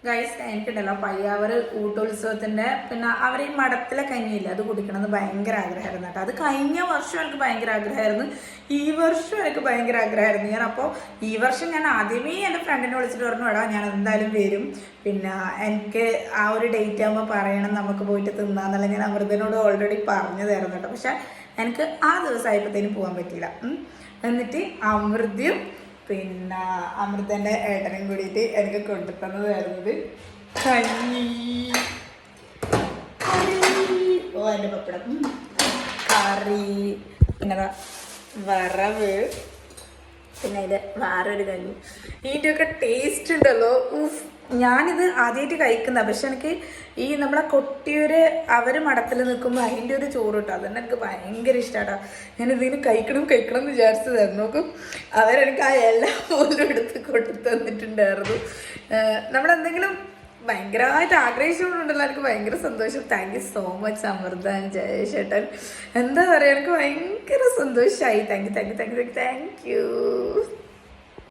Guys എനിക്കുണ്ടല്ലോ പയ്യാവർ ഊട്ടോത്സവത്തിന്റെ പിന്നെ അവർ ഈ മഠത്തിലെ കഞ്ഞിയില്ല അത് കുടിക്കണമെന്ന് ഭയങ്കര ആഗ്രഹമായിരുന്നു കേട്ടോ. അത് കഴിഞ്ഞ വർഷം എനിക്ക് ഭയങ്കര ആഗ്രഹമായിരുന്നു, ഈ വർഷം എനിക്ക് ഭയങ്കര ആഗ്രഹമായിരുന്നു. ഞാൻ അപ്പോൾ ഈ വർഷം ഞാൻ ആദ്യമേ എൻ്റെ ഫ്രണ്ടിനെ വിളിച്ചിട്ട് പറഞ്ഞു, എടാ ഞാൻ എന്തായാലും വരും, പിന്നെ എനിക്ക് ആ ഒരു ഡേറ്റ് ആകുമ്പോൾ പറയണം, നമുക്ക് പോയിട്ട് തിന്നാന്നുള്ള ഞാൻ അമൃതനോട് ഓൾറെഡി പറഞ്ഞതായിരുന്നു കേട്ടോ. പക്ഷെ എനിക്ക് ആ ദിവസമായപ്പോഴത്തേനും പോകാൻ പറ്റിയില്ല. എന്നിട്ട് അമൃതയും പിന്നെ അമൃതൻ്റെ ഏട്ടനും കൂടിയിട്ട് എനിക്ക് കൊണ്ടുതന്നതായിരുന്നത് കഞ്ഞി, ഓ എൻ്റെ പപ്പടം, കറി, പിന്നെ വറവ്, പിന്നെ അതിൻ്റെ വേറൊരു കഞ്ഞി. ഇതിൻ്റെയൊക്കെ ടേസ്റ്റ് ഉണ്ടല്ലോ, ഉഫ്. ഞാനിത് ആദ്യമായിട്ട് കഴിക്കുന്ന, പക്ഷെ എനിക്ക് ഈ നമ്മളെ കൊട്ടിയൂര് അവർ മഠത്തിൽ നിൽക്കുമ്പോൾ അതിൻ്റെ ഒരു ചോറ് കിട്ടും, അതന്നെ എനിക്ക് ഭയങ്കര ഇഷ്ടമാട്ടോ. ഞാനിതിന് കഴിക്കണം എന്ന് വിചാരിച്ചതായിരുന്നു. നോക്കും അവരെനിക്ക് ആ എല്ലാ പോലും എടുത്ത് കൊണ്ടു തന്നിട്ടുണ്ടായിരുന്നു. നമ്മളെന്തെങ്കിലും ഭയങ്കരമായിട്ട് ആഗ്രഹിച്ചുകൊണ്ടുണ്ടല്ലോ, എനിക്ക് ഭയങ്കര സന്തോഷം. Thank you so much Amrita ജയേഷേട്ടൻ. എന്താ പറയുക, എനിക്ക് ഭയങ്കര സന്തോഷമായി. Thank U.